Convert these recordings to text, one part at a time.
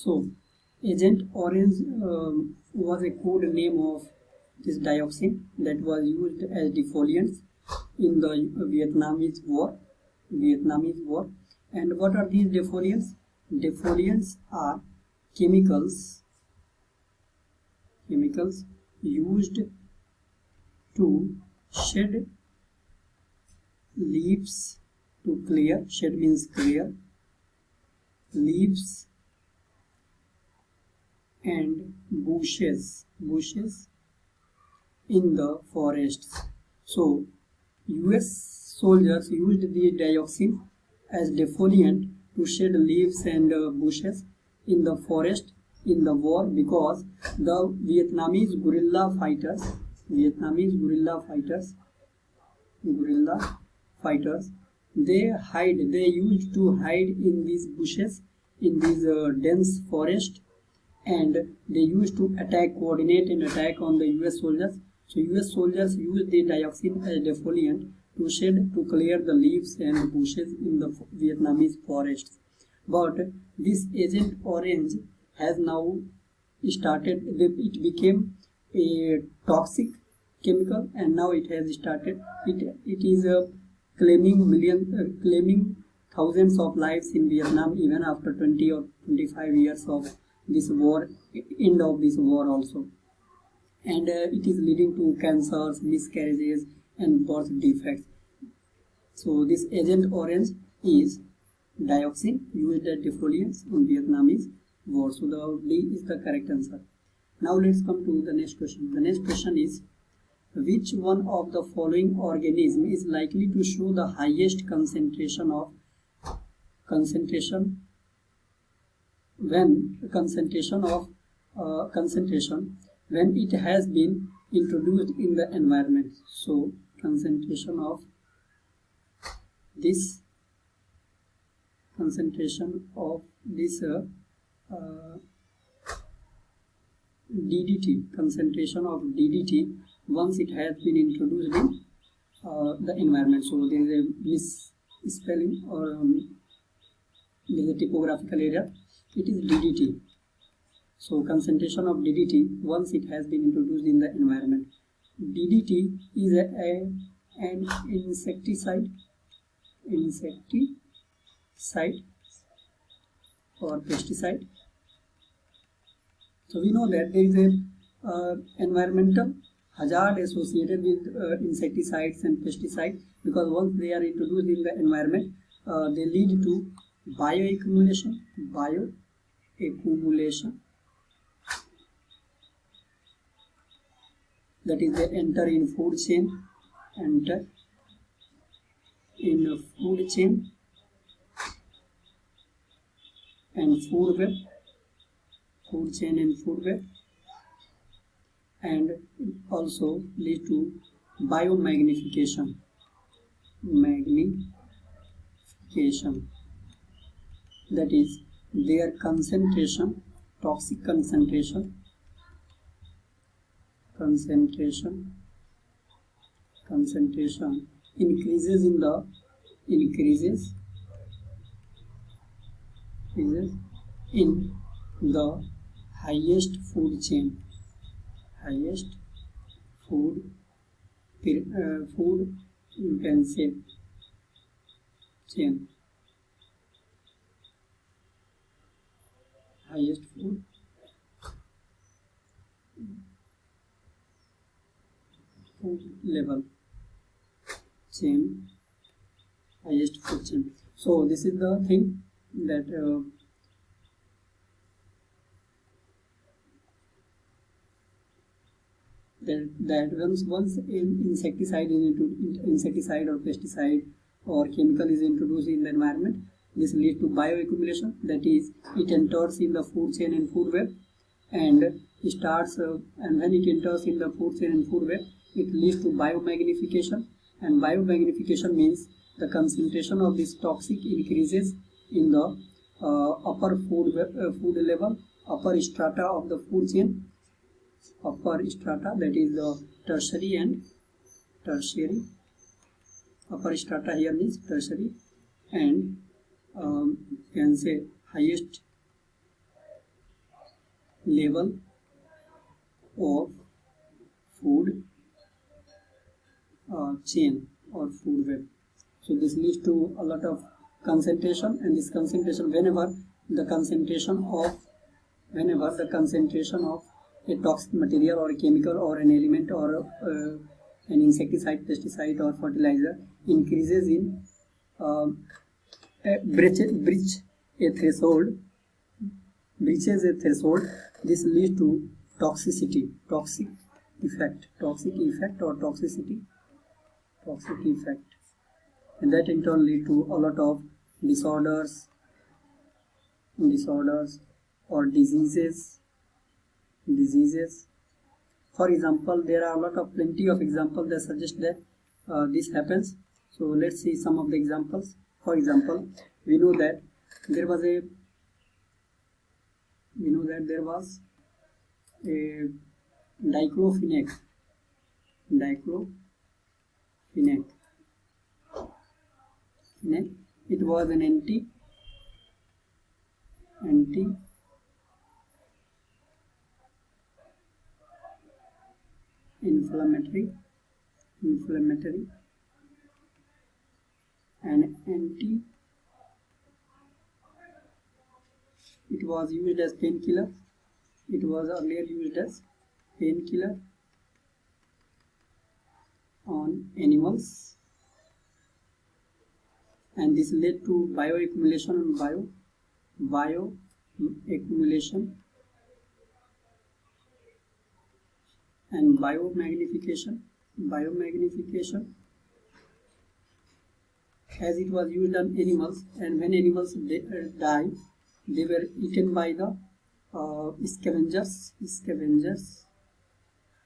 So Agent Orange was a code name of this dioxin that was used as defoliants in the Vietnamese War. And what are these defoliants? Defoliants are chemicals used to shed leaves to clear. Shed means clear. Leaves and bushes in the forests. So US soldiers used the dioxin as defoliant to shed leaves and bushes in the forest in the war, because the Vietnamese guerrilla fighters, they used to hide in these bushes, in these dense forest, and they used to coordinate and attack on the US soldiers. So US soldiers used the dioxin as defoliant to clear the leaves and bushes in the Vietnamese forests. But this Agent Orange has now started, it became a toxic chemical, and now it has started, it is claiming thousands of lives in Vietnam even after 20 or 25 years of this war, end of this war also. And it is leading to cancers, miscarriages and birth defects. So this Agent Orange is dioxin used as defoliants in Vietnamese war. So the D is the correct answer. Now let's come to the next question. The next question is, which one of the following organism is likely to show the highest concentration when it has been introduced in the environment? So concentration of this DDT once it has been introduced in the environment. So there is a misspelling, or there is a typographical error. It is DDT. So concentration of DDT once it has been introduced in the environment. DDT is an insecticide or pesticide. So we know that there is a environmental hazard associated with insecticides and pesticides, because once they are introduced in the environment, they lead to bioaccumulation, that is, they enter in food chain, and food web, and also lead to biomagnification. That is, their toxic concentration increases in the highest food chain, food intensive chain, highest food level chain, highest food chain. So this is the thing that once insecticide or pesticide or chemical is introduced in the environment, this leads to bioaccumulation. That is, it enters in the food chain and food web, and when it enters in the food chain and food web, it leads to biomagnification. And biomagnification means the concentration of this toxic increases in the upper food level, upper strata of the food chain, that is the tertiary. Upper strata here means tertiary, and can say highest level of food chain or food web. So this leads to a lot of concentration, and this concentration, whenever the concentration of a toxic material or a chemical or an element or an insecticide, pesticide or fertilizer increases in breaches a threshold, this leads to toxic effect or toxic effect, and that in turn lead to a lot of disorders or diseases. For example, there are plenty of examples that suggest that this happens. So let's see some of the examples. For example, we know that there was a diclofenac. It was an anti-inflammatory and it was used as painkiller. It was earlier used as painkiller on animals, and this led to bioaccumulation and biomagnification, as it was used on animals, and when animals die, they were eaten by the scavengers.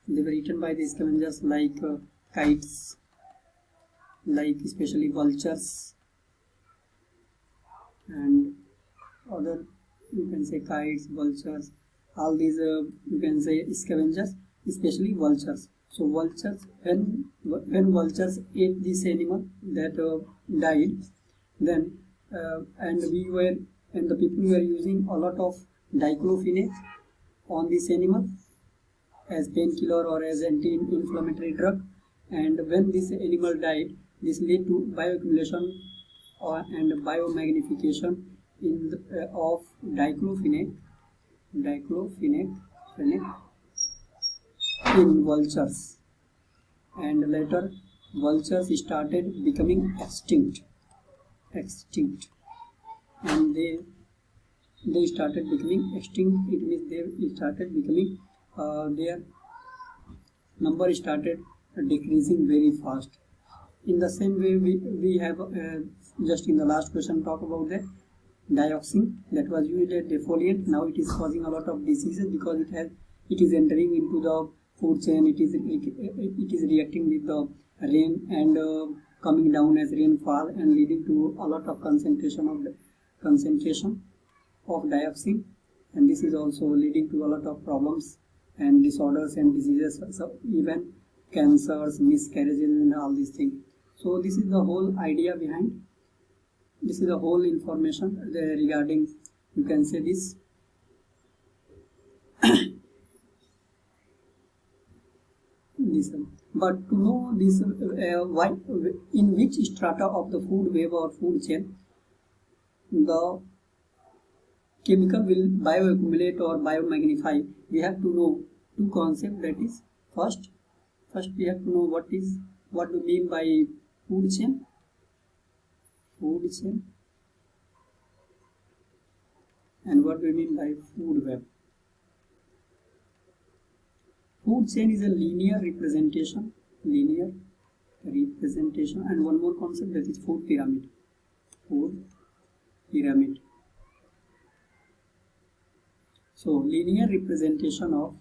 They were eaten by the scavengers like kites, like especially vultures and other, you can say kites, vultures, all these you can say scavengers, especially vultures. So vultures, when vultures ate this animal that died, then and the people were using a lot of diclofenac on this animal as painkiller or as anti-inflammatory drug, and when this animal died, this led to bioaccumulation and biomagnification of diclofenac in vultures, and later vultures started becoming extinct, and they started becoming extinct. It means they started becoming their number started decreasing very fast. In the same way, we have just in the last question talk about the dioxin that was used as defoliant. Now it is causing a lot of diseases because it is entering into the food chain. It is reacting with the rain and coming down as rainfall and leading to a lot of concentration of dioxin, and this is also leading to a lot of problems and disorders and diseases, so even cancers, miscarriages and all these things. So this is the whole idea behind, this is the whole information regarding, you can say this but to know this why, in which strata of the food web or food chain the chemical will bioaccumulate or biomagnify, we have to know two concepts. That is, first we have to know what do we mean by food chain, and what we mean by food web. Food chain is a linear representation, and one more concept, that is food pyramid. So linear representation of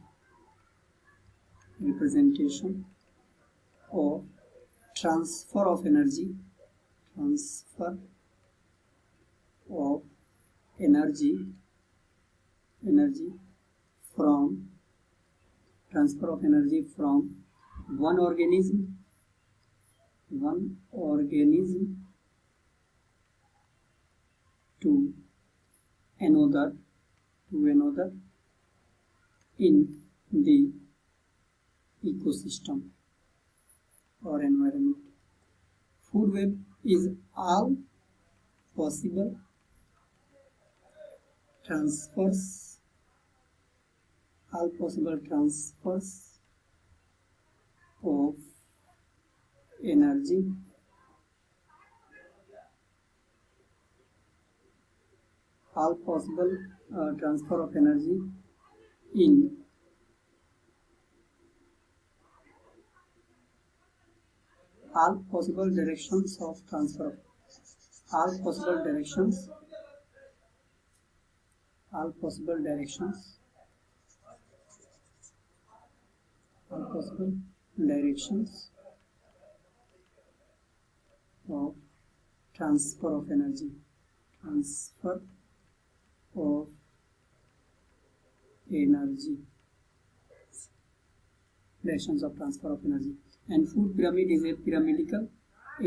transfer of energy from one organism to another in the ecosystem or environment. Food web is all possible transfers of energy transfer of energy in all possible directions of transfer all possible directions all possible directions of transfer of energy of energy directions of transfer of energy. And food pyramid is a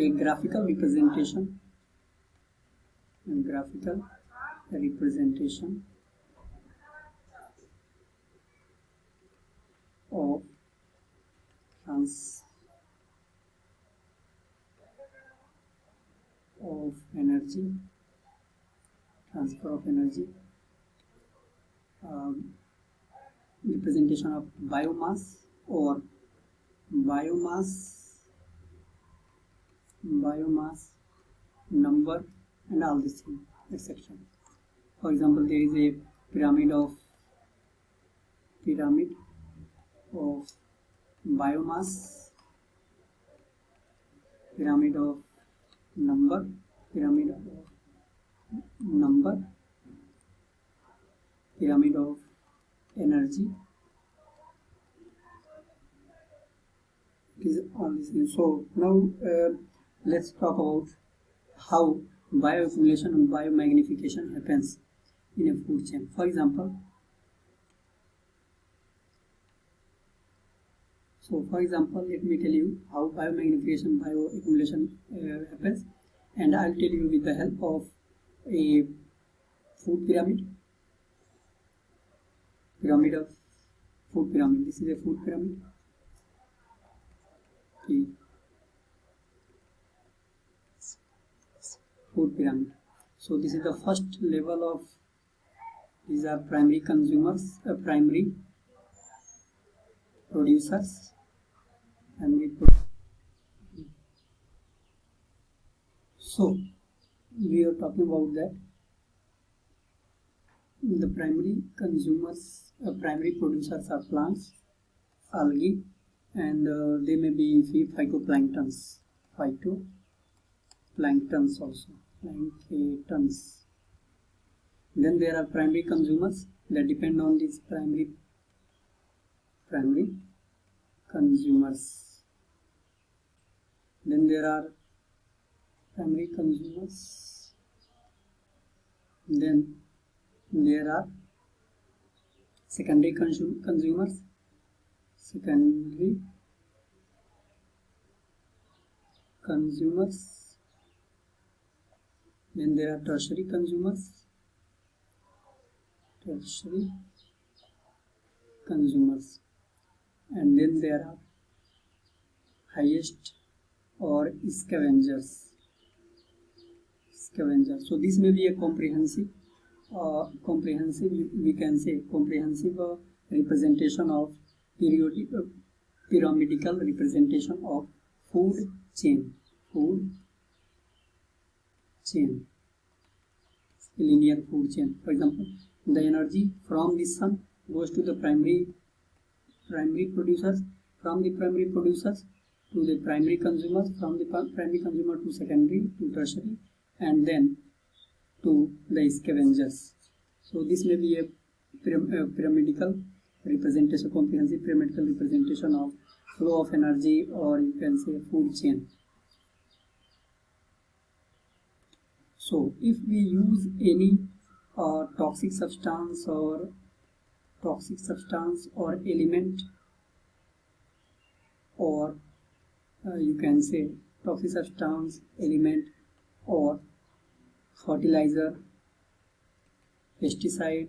graphical representation of transfer of energy, representation of biomass number and all these things, etc. For example, there is a pyramid of biomass, pyramid of number, pyramid of energy. It is all these things. So now let's talk about how bioaccumulation and biomagnification happens in a food chain. For example, let me tell you how biomagnification, bioaccumulation happens, and I'll tell you with the help of a food pyramid of food pyramid. This is a food pyramid. Okay. Food pyramid. So this is the first level of, these are primary consumers, primary producers, so we are talking about that the primary consumers, primary producers are plants, algae, and they may be phytoplanktons also, planktons. Then there are primary consumers that depend on these primary consumers. Then there are primary consumers. Then there are secondary consumers. Then there are tertiary consumers. And then there are highest or scavengers. So this may be a comprehensive we can say comprehensive representation of pyramidal representation of food chain, linear food chain. For example, the energy from the sun goes to the primary producers, from the primary producers to the primary consumers, from the primary consumer to secondary to tertiary, and then to the scavengers. So this may be a pyramidal representation, comprehensive pyramidal representation of flow of energy, or you can say food chain. So if we use any toxic substance or element, or you can say toxic substance, element, or fertilizer, pesticide,